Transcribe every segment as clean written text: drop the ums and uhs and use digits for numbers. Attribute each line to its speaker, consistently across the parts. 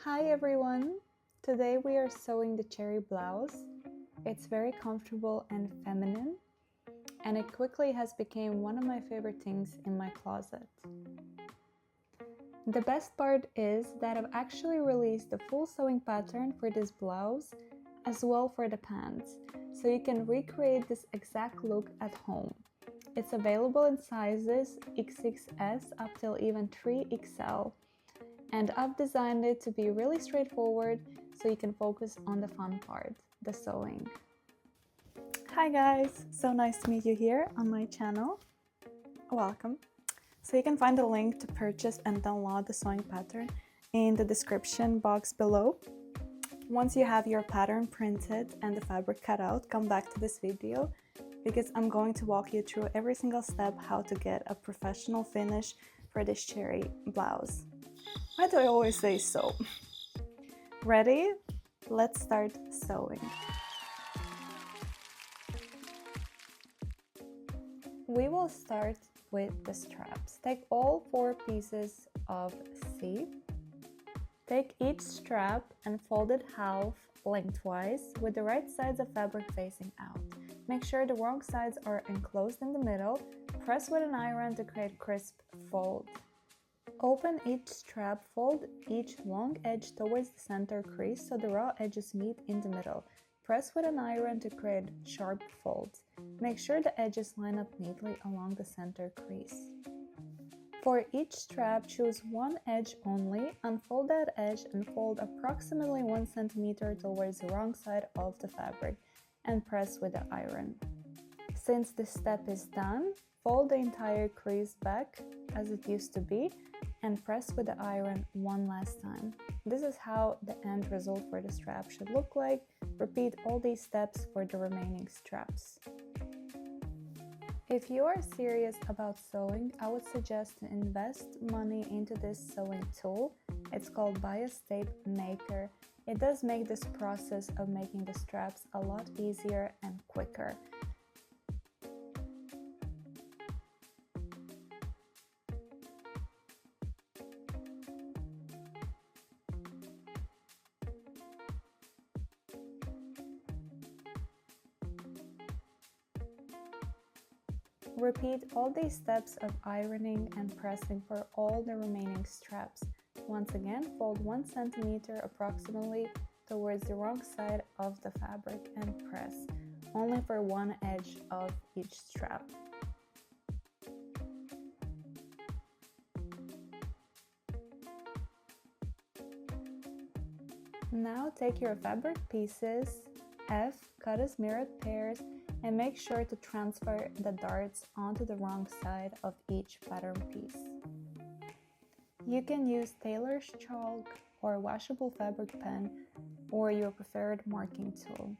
Speaker 1: Hi everyone! Today we are sewing the cherry blouse. It's very comfortable and feminine, and it quickly has become one of my favorite things in my closet. The best part is that I've actually released the full sewing pattern for this blouse as well for the pants, so you can recreate this exact look at home. It's available in sizes XXS up till even 3XL. And I've designed it to be really straightforward so you can focus on the fun part, the sewing. Hi guys, so nice to meet you here on my channel. Welcome. So you can find the link to purchase and download the sewing pattern in the description box below. Once you have your pattern printed and the fabric cut out, come back to this video because I'm going to walk you through every single step how to get a professional finish for this cherry blouse. Why do I always say so? Ready? Let's start sewing. We will start with the straps. Take all 4 pieces of C. Take each strap and fold it half lengthwise with the right sides of fabric facing out. Make sure the wrong sides are enclosed in the middle. Press with an iron to create crisp fold. Open each strap, fold each long edge towards the center crease so the raw edges meet in the middle. Press with an iron to create sharp folds. Make sure the edges line up neatly along the center crease. For each strap, choose one edge only, unfold that edge and fold approximately 1 cm towards the wrong side of the fabric and press with the iron. Since this step is done, fold the entire crease back as it used to be and press with the iron one last time. This is how the end result for the strap should look like. Repeat all these steps for the remaining straps. If you are serious about sewing, I would suggest to invest money into this sewing tool. It's called Bias Tape Maker. It does make this process of making the straps a lot easier and quicker. Repeat all these steps of ironing and pressing for all the remaining straps. Once again, fold 1 cm approximately towards the wrong side of the fabric and press, only for one edge of each strap. Now take your fabric pieces, F, cut as mirrored pairs, and make sure to transfer the darts onto the wrong side of each pattern piece. You can use tailor's chalk or washable fabric pen or your preferred marking tool.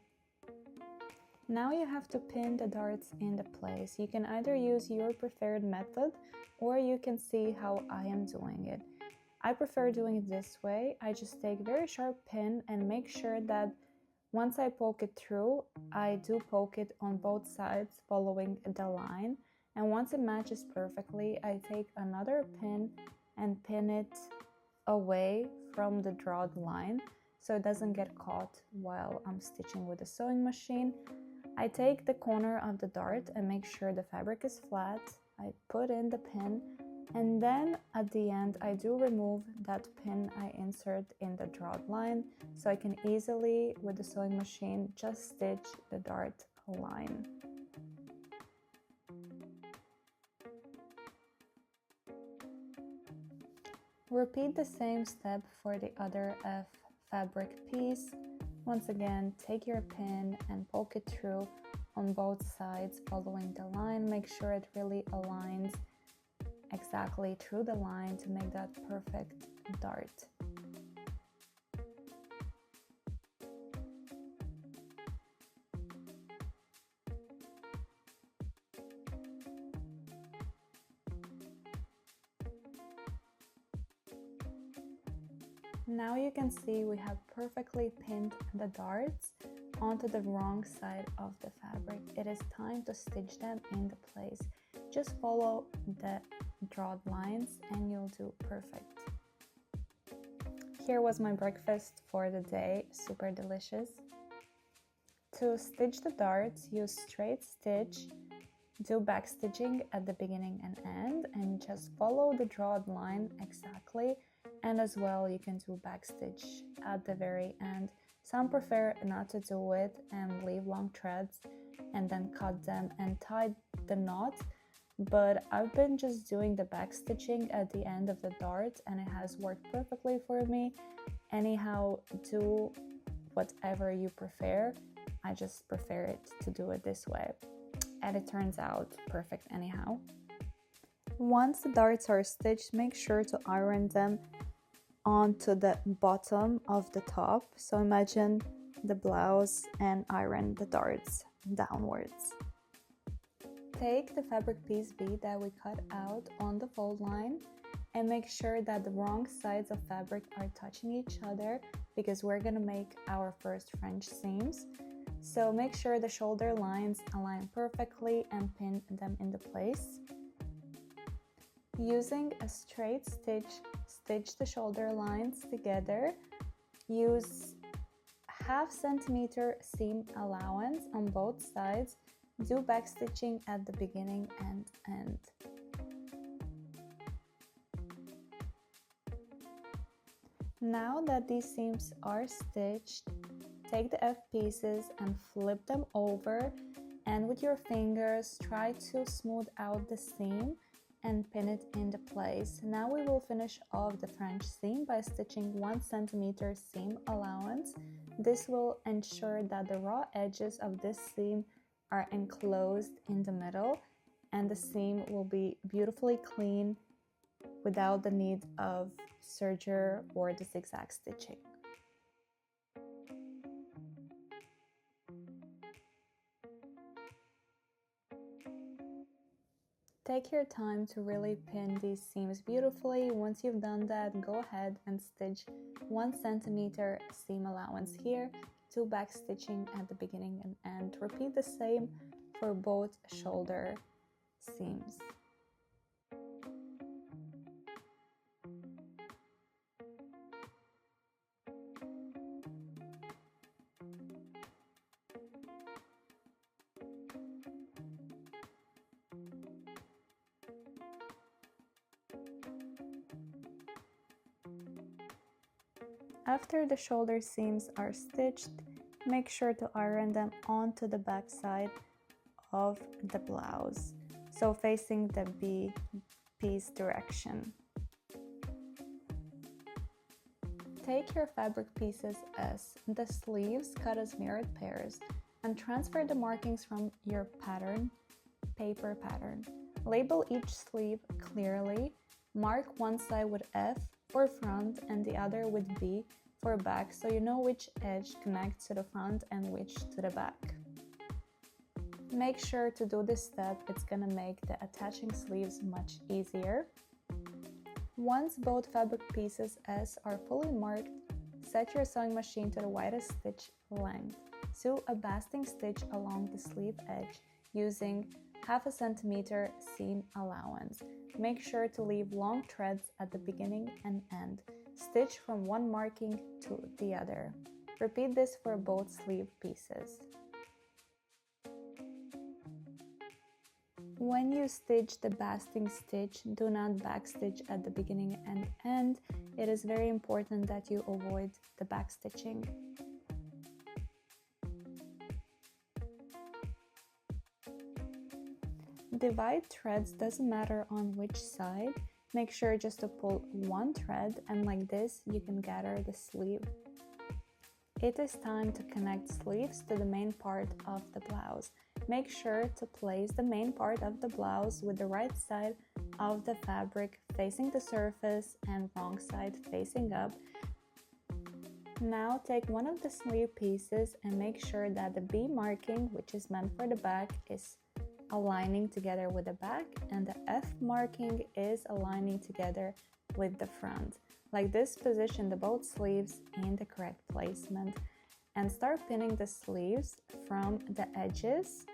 Speaker 1: Now you have to pin the darts into place. You can either use your preferred method or you can see how I am doing it. I prefer doing it this way. I just take a very sharp pin and make sure that once I poke it through, I do poke it on both sides following the line, and once it matches perfectly, I take another pin and pin it away from the drawn line so it doesn't get caught while I'm stitching with the sewing machine. I take the corner of the dart and make sure the fabric is flat. I put in the pin, and then at the end I do remove that pin I insert in the drawn line so I can easily with the sewing machine just stitch the dart line. Repeat the same step for the other F fabric piece. Once again, take your pin and poke it through on both sides following the line. Make sure it really aligns exactly through the line to make that perfect dart. Now you can see we have perfectly pinned the darts onto the wrong side of the fabric. It is time to stitch them into place. Just follow the drawn lines and you'll do perfect. Here was my breakfast for the day, super delicious. To stitch the darts, use straight stitch, do backstitching at the beginning and end, and just follow the drawn line exactly. And as well, you can do backstitch at the very end. Some prefer not to do it and leave long threads and then cut them and tie the knot, but I've been just doing the backstitching at the end of the dart and it has worked perfectly for me. Anyhow, do whatever you prefer. I just prefer it to do it this way, and it turns out perfect anyhow. Once the darts are stitched, make sure to iron them onto the bottom of the top. So imagine the blouse and iron the darts downwards. Take the fabric piece B that we cut out on the fold line and make sure that the wrong sides of fabric are touching each other because we're gonna make our first French seams. So make sure the shoulder lines align perfectly and pin them into place. Using a straight stitch, stitch the shoulder lines together. Use 1/2 centimeter seam allowance on both sides. Do backstitching at the beginning and end. Now that these seams are stitched, take the F pieces and flip them over, and with your fingers try to smooth out the seam and pin it into place. Now we will finish off the French seam by stitching 1 centimeter seam allowance. This will ensure that the raw edges of this seam are enclosed in the middle and the seam will be beautifully clean without the need of serger or the zigzag stitching. Take your time to really pin these seams beautifully. Once you've done that, go ahead and stitch 1 centimeter seam allowance here, 2 back stitching at the beginning and end. Repeat the same for both shoulder seams. After the shoulder seams are stitched, make sure to iron them onto the back side of the blouse, so facing the B piece direction. Take your fabric pieces as the sleeves cut as mirrored pairs and transfer the markings from your paper pattern. Label each sleeve clearly. Mark one side with F for front and the other with B for back, so you know which edge connects to the front and which to the back. Make sure to do this step, it's gonna make the attaching sleeves much easier. Once both fabric pieces S are fully marked, set your sewing machine to the widest stitch length. Sew a basting stitch along the sleeve edge using 1/2 centimeter seam allowance. Make sure to leave long threads at the beginning and end. Stitch from one marking to the other. Repeat this for both sleeve pieces. When you stitch the basting stitch, do not backstitch at the beginning and end. It is very important that you avoid the backstitching. Divide threads, doesn't matter on which side. Make sure just to pull one thread, and like this you can gather the sleeve. It is time to connect sleeves to the main part of the blouse. Make sure to place the main part of the blouse with the right side of the fabric facing the surface and wrong side facing up. Now take one of the sleeve pieces and make sure that the B marking, which is meant for the back, is aligning together with the back, and the F marking is aligning together with the front. Like this, position the both sleeves in the correct placement and start pinning the sleeves from the edges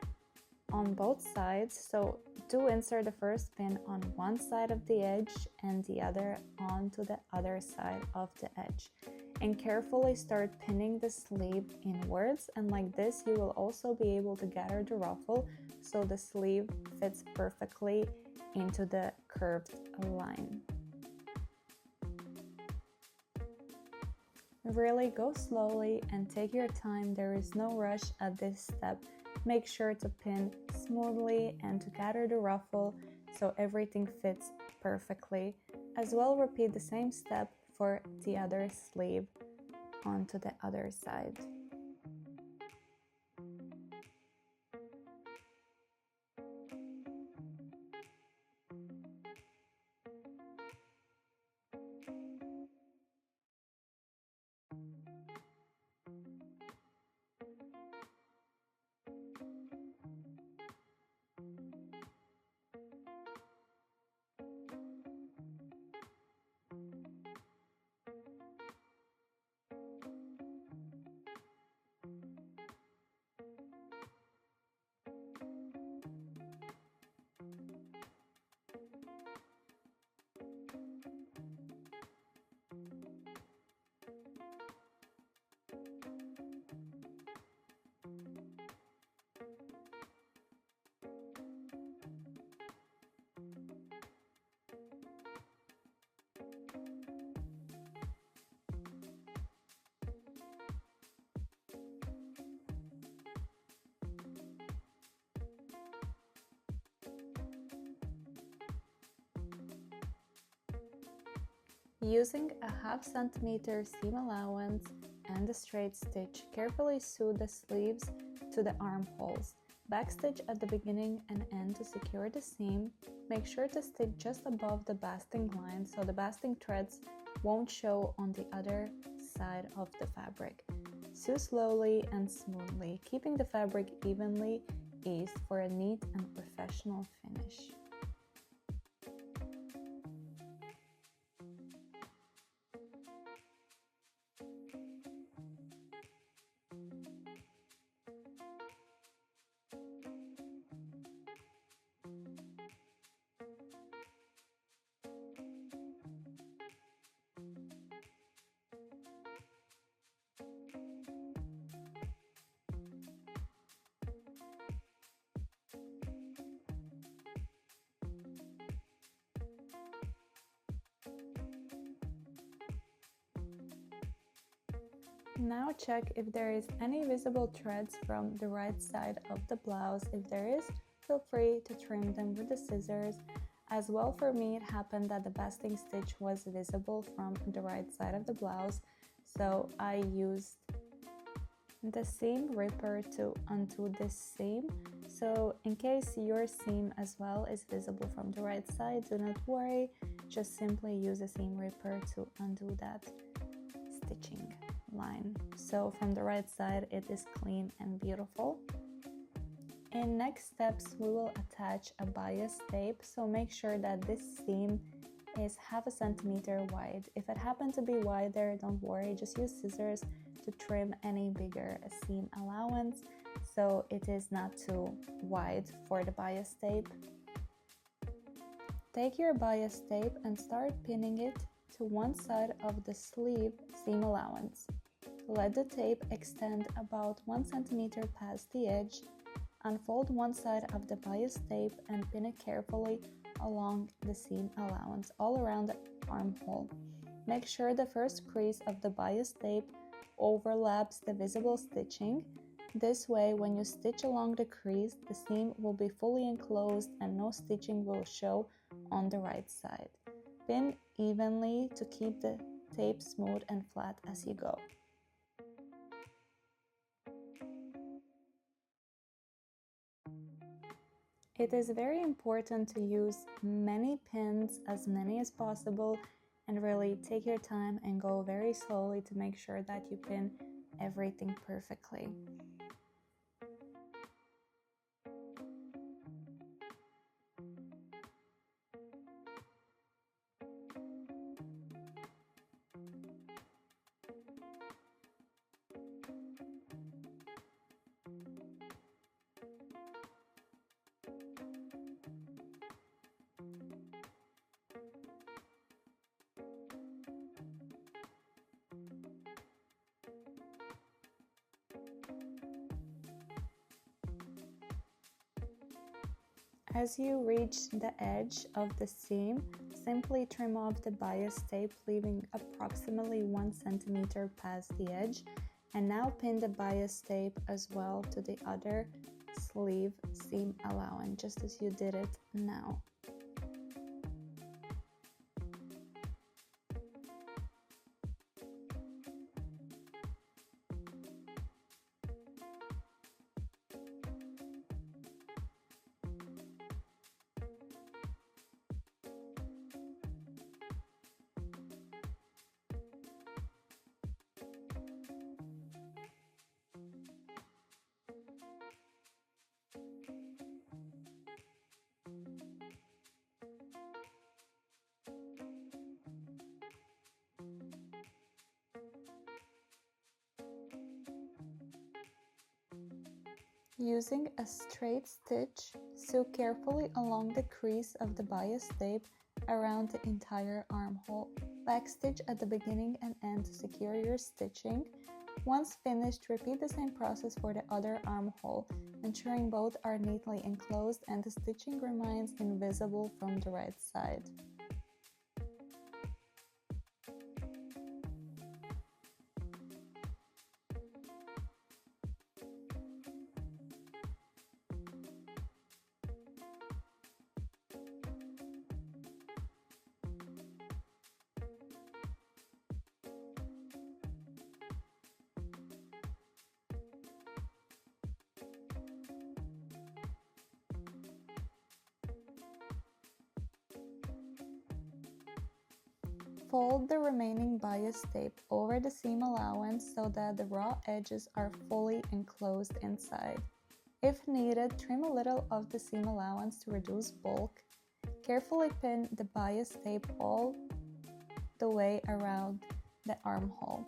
Speaker 1: on both sides, so do insert the first pin on one side of the edge and the other onto the other side of the edge. And carefully start pinning the sleeve inwards, and like this you will also be able to gather the ruffle so the sleeve fits perfectly into the curved line. Really go slowly and take your time, there is no rush at this step. Make sure to pin smoothly and to gather the ruffle so everything fits perfectly. As well, repeat the same step for the other sleeve onto the other side. Using a 1/2 centimeter seam allowance and a straight stitch, carefully sew the sleeves to the armholes. Backstitch at the beginning and end to secure the seam. Make sure to stitch just above the basting line so the basting threads won't show on the other side of the fabric. Sew slowly and smoothly, keeping the fabric evenly eased for a neat and professional finish. Now check if there is any visible threads from the right side of the blouse. If there is, feel free to trim them with the scissors. As well, for me it happened that the basting stitch was visible from the right side of the blouse, so I used the seam ripper to undo this seam. So in case your seam as well is visible from the right side, do not worry, just simply use a seam ripper to undo that stitching line. So from the right side it is clean and beautiful. In next steps we will attach a bias tape, so make sure that this seam is 1/2 centimeter wide. If it happened to be wider, don't worry, just use scissors to trim any bigger seam allowance so it is not too wide for the bias tape. Take your bias tape and start pinning it to one side of the sleeve seam allowance. Let the tape extend about 1 centimeter past the edge. Unfold one side of the bias tape and pin it carefully along the seam allowance all around the armhole. Make sure the first crease of the bias tape overlaps the visible stitching. This way, when you stitch along the crease, the seam will be fully enclosed and no stitching will show on the right side. Pin evenly to keep the tape smooth and flat as you go. It is very important to use many pins, as many as possible, and really take your time and go very slowly to make sure that you pin everything perfectly. As you reach the edge of the seam, simply trim off the bias tape, leaving approximately 1 centimeter past the edge, and now pin the bias tape as well to the other sleeve seam allowance, just as you did it now. Using a straight stitch, sew carefully along the crease of the bias tape around the entire armhole. Backstitch at the beginning and end to secure your stitching. Once finished, repeat the same process for the other armhole, ensuring both are neatly enclosed and the stitching remains invisible from the right side. Fold the remaining bias tape over the seam allowance so that the raw edges are fully enclosed inside. If needed, trim a little of the seam allowance to reduce bulk. Carefully pin the bias tape all the way around the armhole,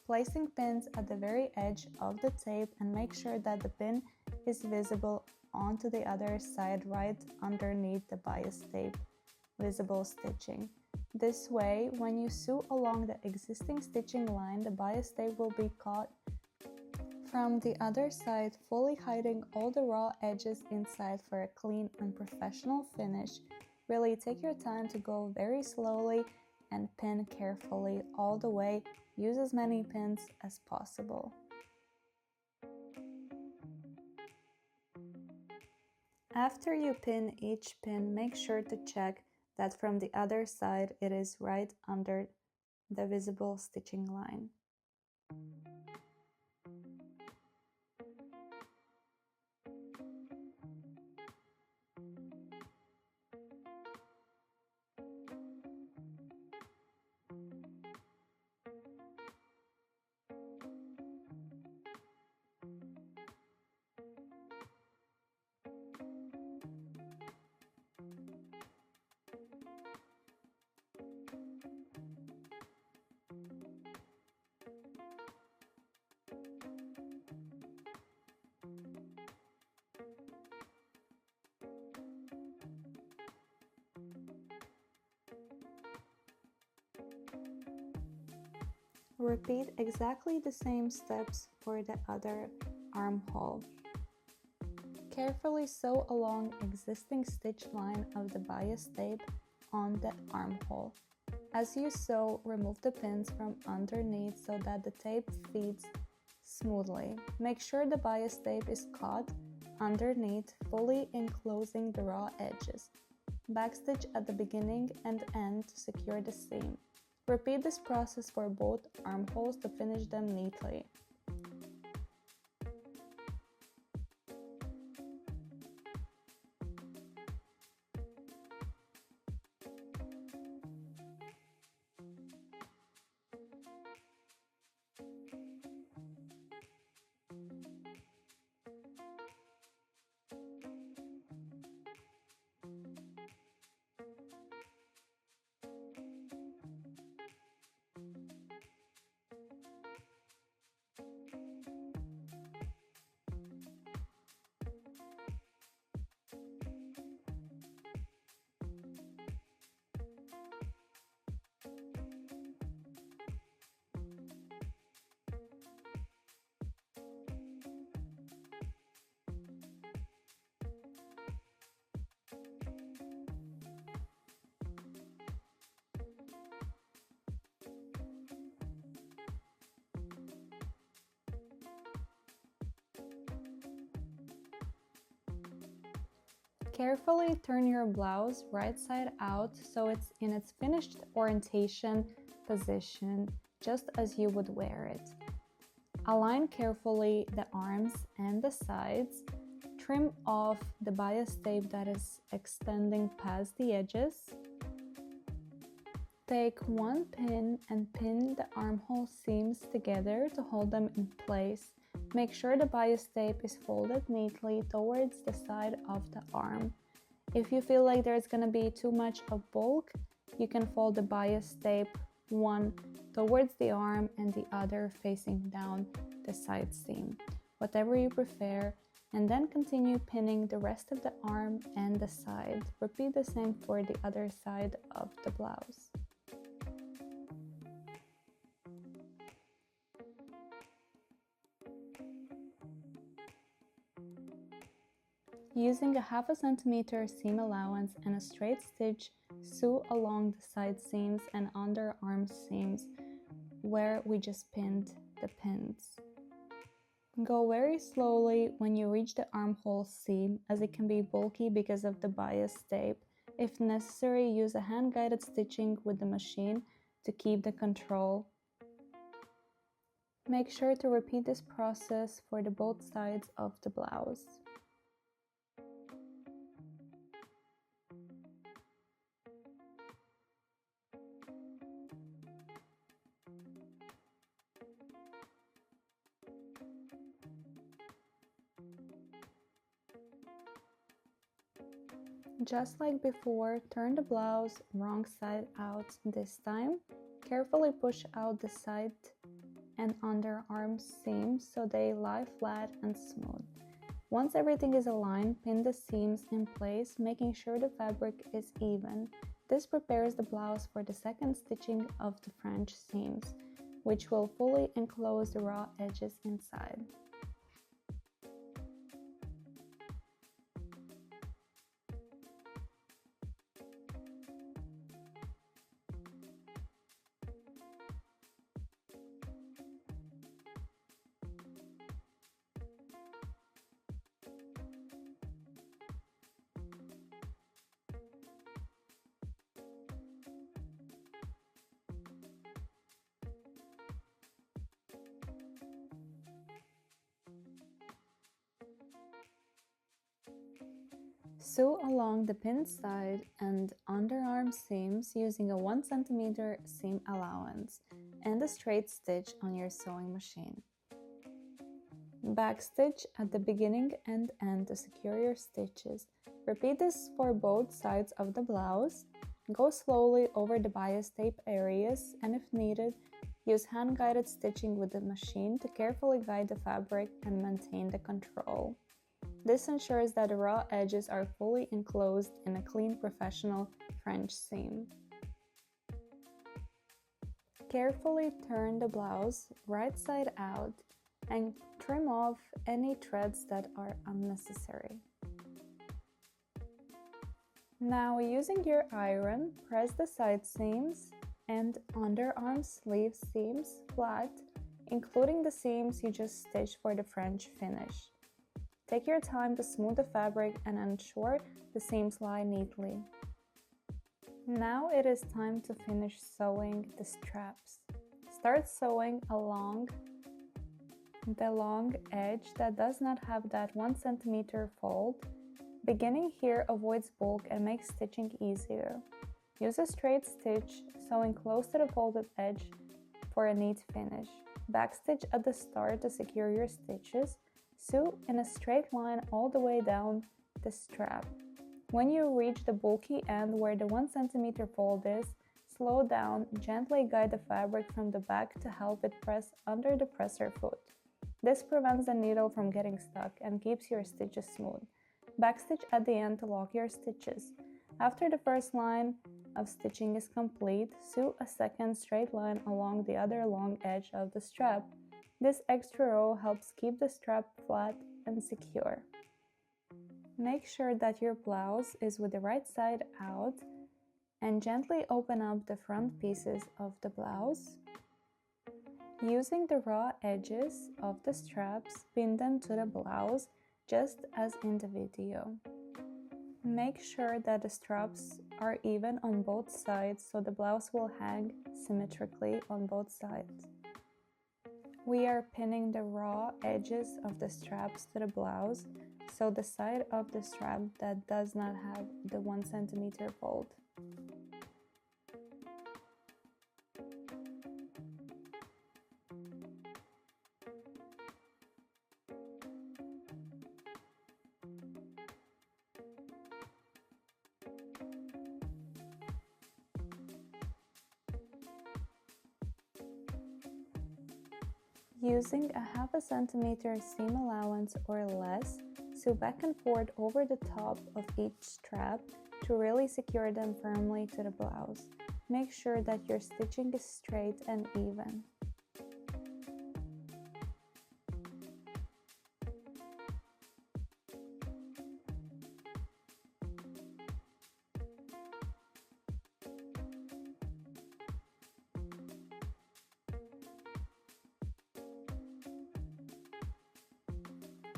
Speaker 1: placing pins at the very edge of the tape, and make sure that the pin is visible onto the other side right underneath the bias tape visible stitching. This way, when you sew along the existing stitching line, the bias tape will be caught from the other side, fully hiding all the raw edges inside for a clean and professional finish. Really take your time to go very slowly and pin carefully all the way. Use as many pins as possible. After you pin each pin, make sure to check that from the other side it is right under the visible stitching line. Repeat exactly the same steps for the other armhole. Carefully sew along existing stitch line of the bias tape on the armhole. As you sew, remove the pins from underneath so that the tape feeds smoothly. Make sure the bias tape is caught underneath, fully enclosing the raw edges. Backstitch at the beginning and end to secure the seam. Repeat this process for both armholes to finish them neatly. Carefully turn your blouse right side out so it's in its finished orientation position, just as you would wear it. Align carefully the arms and the sides. Trim off the bias tape that is extending past the edges. Take one pin and pin the armhole seams together to hold them in place. Make sure the bias tape is folded neatly towards the side of the arm. If you feel like there's gonna be too much of bulk, you can fold the bias tape one towards the arm and the other facing down the side seam, whatever you prefer, and then continue pinning the rest of the arm and the side. Repeat the same for the other side of the blouse. Using a 1/2 centimeter seam allowance and a straight stitch, sew along the side seams and underarm seams where we just pinned the pins. Go very slowly when you reach the armhole seam, as it can be bulky because of the bias tape. If necessary, use a hand-guided stitching with the machine to keep the control. Make sure to repeat this process for the both sides of the blouse. Just like before, turn the blouse wrong side out this time. Carefully push out the side and underarm seams so they lie flat and smooth. Once everything is aligned, pin the seams in place, making sure the fabric is even. This prepares the blouse for the second stitching of the French seams, which will fully enclose the raw edges inside. Sew along the pinned side and underarm seams using a 1 cm seam allowance and a straight stitch on your sewing machine. Backstitch at the beginning and end to secure your stitches. Repeat this for both sides of the blouse. Go slowly over the bias tape areas, and if needed, use hand-guided stitching with the machine to carefully guide the fabric and maintain the control. This ensures that the raw edges are fully enclosed in a clean professional French seam. Carefully turn the blouse right side out and trim off any threads that are unnecessary. Now, using your iron, press the side seams and underarm sleeve seams flat, including the seams you just stitched for the French finish. Take your time to smooth the fabric and ensure the seams lie neatly. Now it is time to finish sewing the straps. Start sewing along the long edge that does not have that 1 cm fold. Beginning here avoids bulk and makes stitching easier. Use a straight stitch, sewing close to the folded edge for a neat finish. Backstitch at the start to secure your stitches. Sew in a straight line all the way down the strap. When you reach the bulky end where the 1 cm fold is, slow down, gently guide the fabric from the back to help it press under the presser foot. This prevents the needle from getting stuck and keeps your stitches smooth. Backstitch at the end to lock your stitches. After the first line of stitching is complete, sew a second straight line along the other long edge of the strap. This extra row helps keep the strap flat and secure. Make sure that your blouse is with the right side out and gently open up the front pieces of the blouse. Using the raw edges of the straps, pin them to the blouse just as in the video. Make sure that the straps are even on both sides so the blouse will hang symmetrically on both sides. We are pinning the raw edges of the straps to the blouse, so the side of the strap that does not have the 1 cm fold. Using a 0.5 cm seam allowance or less, sew back and forth over the top of each strap to really secure them firmly to the blouse. Make sure that your stitching is straight and even.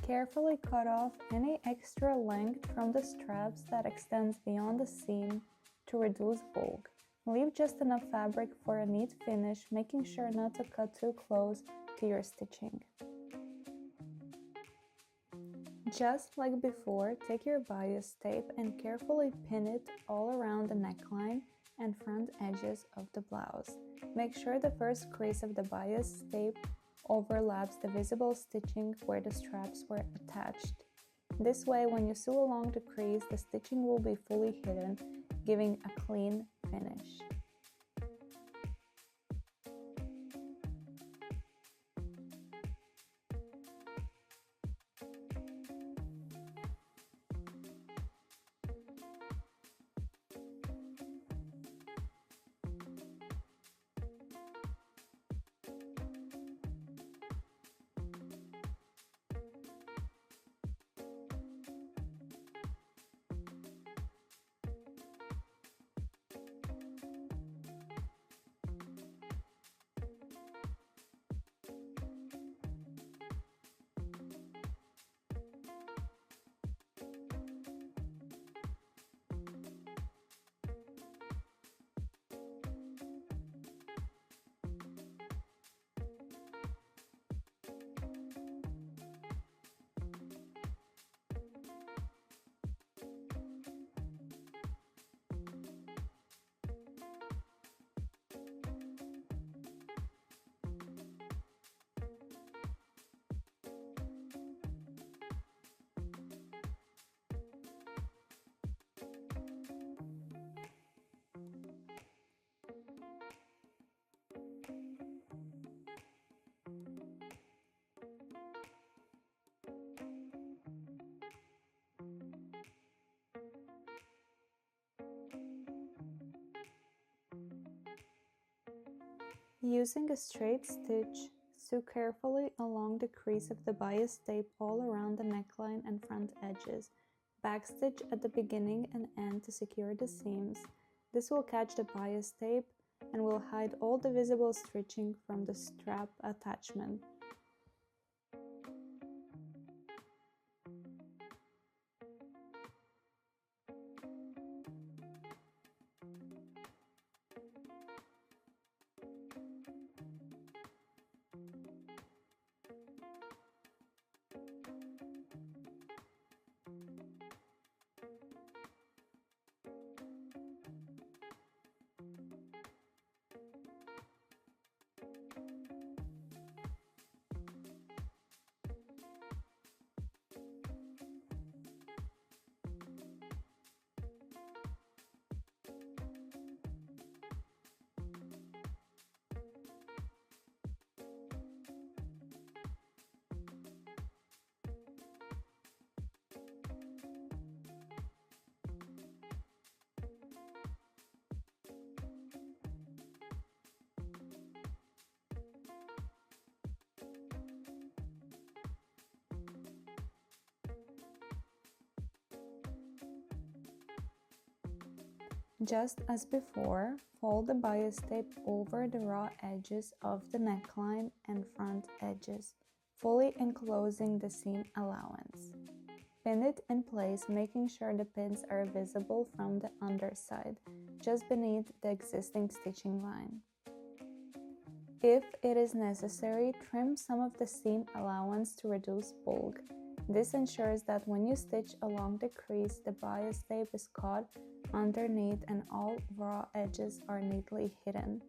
Speaker 1: Carefully cut off any extra length from the straps that extends beyond the seam to reduce bulk. Leave just enough fabric for a neat finish, making sure not to cut too close to your stitching. Just like before, take your bias tape and carefully pin it all around the neckline and front edges of the blouse. Make sure the first crease of the bias tape overlaps the visible stitching where the straps were attached. This way, when you sew along the crease, the stitching will be fully hidden, giving a clean finish. Using a straight stitch, sew carefully along the crease of the bias tape all around the neckline and front edges. Backstitch at the beginning and end to secure the seams. This will catch the bias tape and will hide all the visible stitching from the strap attachment. Just as before, fold the bias tape over the raw edges of the neckline and front edges, fully enclosing the seam allowance. Pin it in place, making sure the pins are visible from the underside, just beneath the existing stitching line. If it is necessary, trim some of the seam allowance to reduce bulk. This ensures that when you stitch along the crease, the bias tape is caught underneath and all raw edges are neatly hidden.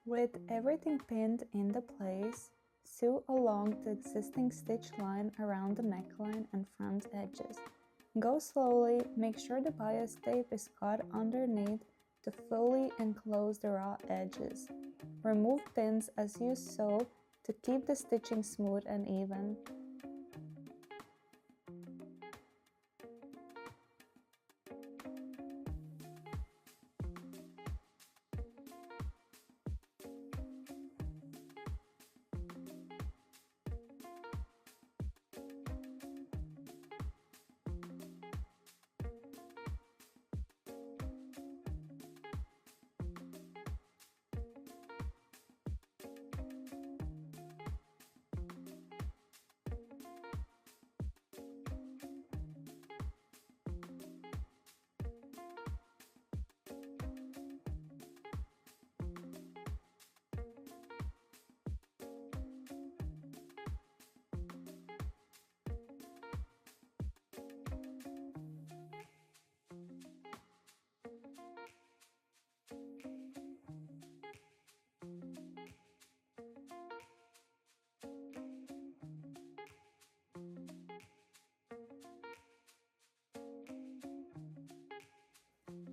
Speaker 1: With everything pinned into place, sew along the existing stitch line around the neckline and front edges. Go slowly, make sure the bias tape is caught underneath to fully enclose the raw edges. Remove pins as you sew to keep the stitching smooth and even.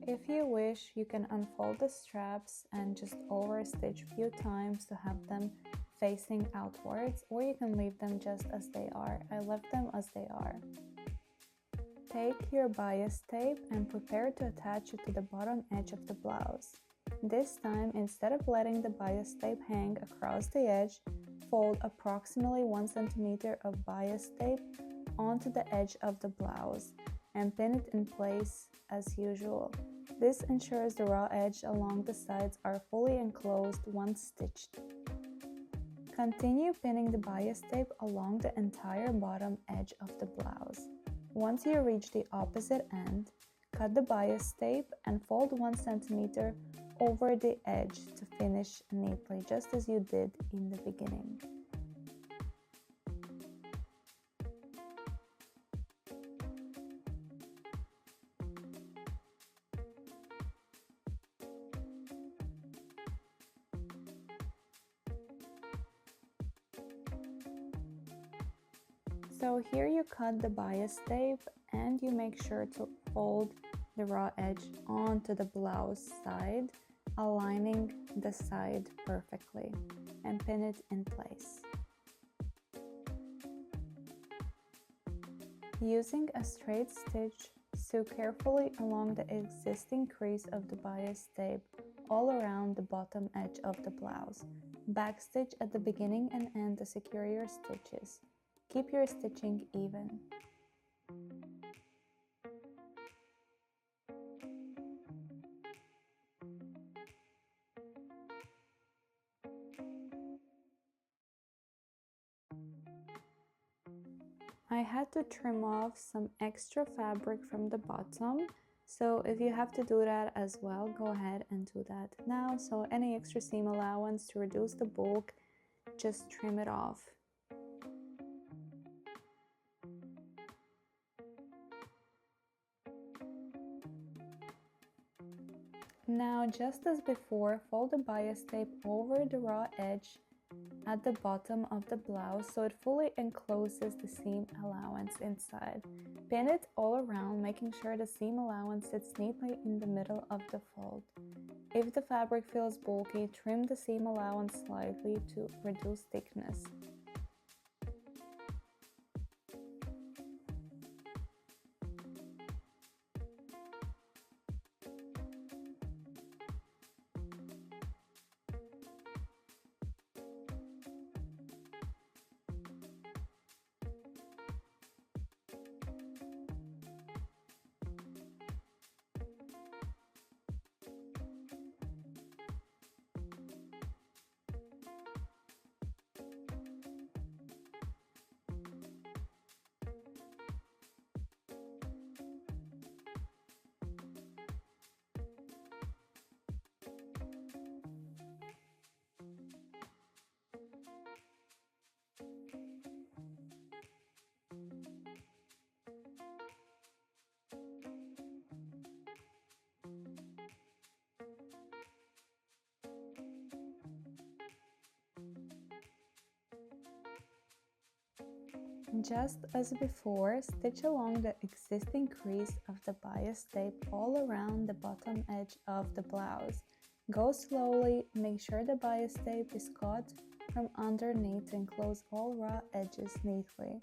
Speaker 1: If you wish, you can unfold the straps and just overstitch a few times to have them facing outwards, or you can leave them just as they are. I left them as they are. Take your bias tape and prepare to attach it to the bottom edge of the blouse. This time, instead of letting the bias tape hang across the edge, fold approximately 1 cm of bias tape onto the edge of the blouse and pin it in place as usual. This ensures the raw edge along the sides are fully enclosed once stitched. Continue pinning the bias tape along the entire bottom edge of the blouse. Once you reach the opposite end, cut the bias tape and fold 1 cm over the edge to finish neatly, just as you did in the beginning. So here you cut the bias tape and you make sure to fold the raw edge onto the blouse side, aligning the side perfectly, and pin it in place. Using a straight stitch, sew carefully along the existing crease of the bias tape all around the bottom edge of the blouse. Backstitch at the beginning and end to secure your stitches. Keep your stitching even. I had to trim off some extra fabric from the bottom, so if you have to do that as well, go ahead and do that now. So any extra seam allowance to reduce the bulk, just trim it off. Now, just as before, fold the bias tape over the raw edge at the bottom of the blouse so it fully encloses the seam allowance inside. Pin it all around, making sure the seam allowance sits neatly in the middle of the fold. If the fabric feels bulky, trim the seam allowance slightly to reduce thickness. Just as before, stitch along the existing crease of the bias tape all around the bottom edge of the blouse. Go slowly, make sure the bias tape is caught from underneath to enclose all raw edges neatly.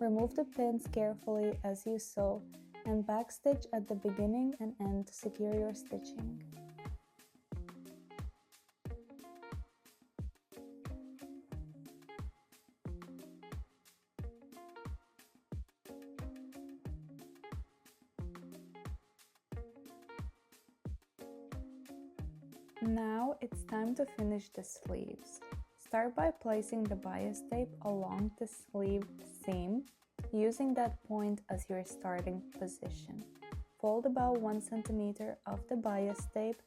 Speaker 1: Remove the pins carefully as you sew and backstitch at the beginning and end to secure your stitching. Now it's time to finish the sleeves. Start by placing the bias tape along the sleeve seam, using that point as your starting position. Fold about 1 cm of the bias tape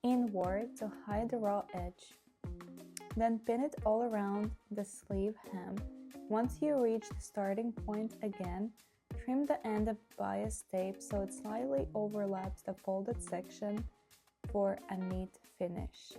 Speaker 1: inward to hide the raw edge. Then pin it all around the sleeve hem. Once you reach the starting point again, trim the end of bias tape so it slightly overlaps the folded section for a neat finish.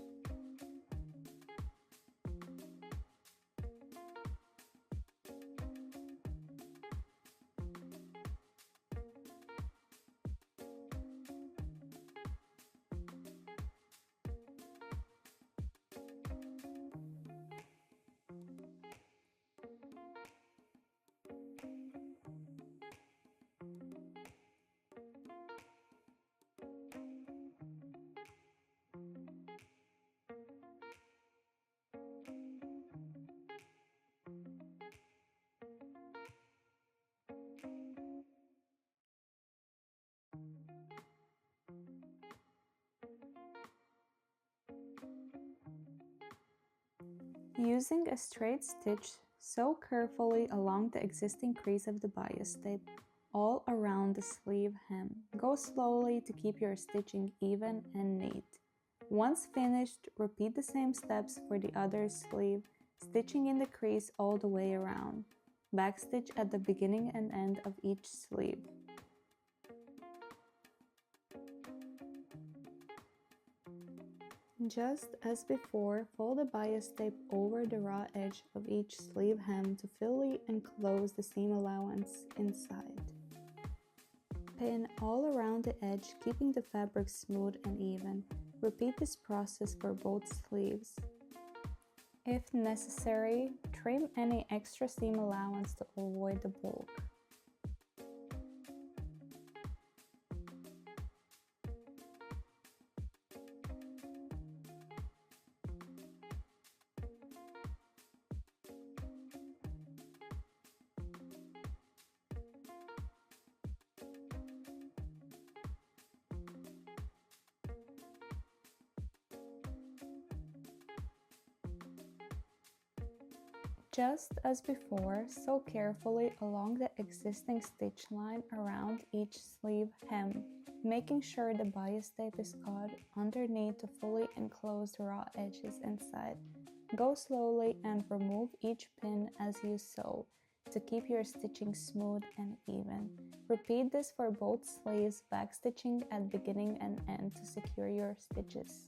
Speaker 1: Using a straight stitch, sew carefully along the existing crease of the bias tape all around the sleeve hem. Go slowly to keep your stitching even and neat. Once finished, repeat the same steps for the other sleeve, stitching in the crease all the way around. Backstitch at the beginning and end of each sleeve. Just as before, fold the bias tape over the raw edge of each sleeve hem to fully enclose the seam allowance inside. Pin all around the edge, keeping the fabric smooth and even. Repeat this process for both sleeves. If necessary, trim any extra seam allowance to avoid the bulk. Just as before, sew carefully along the existing stitch line around each sleeve hem, making sure the bias tape is caught underneath to fully enclose the raw edges inside. Go slowly and remove each pin as you sew to keep your stitching smooth and even. Repeat this for both sleeves, backstitching at beginning and end to secure your stitches.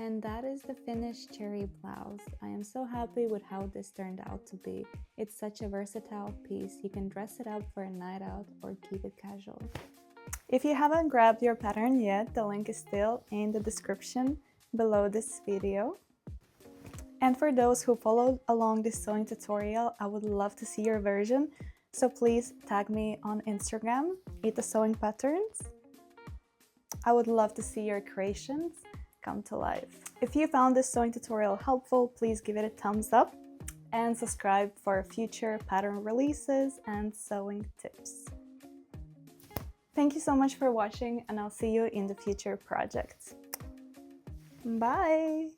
Speaker 1: And that is the finished cherry blouse. I am so happy with how this turned out to be. It's such a versatile piece. You can dress it up for a night out or keep it casual. If you haven't grabbed your pattern yet, the link is still in the description below this video. And for those who followed along this sewing tutorial, I would love to see your version. So please tag me on Instagram, Eat the Sewing Patterns. I would love to see your creations come to life. If you found this sewing tutorial helpful, please give it a thumbs up and subscribe for future pattern releases and sewing tips. Thank you so much for watching, and I'll see you in the future projects. Bye!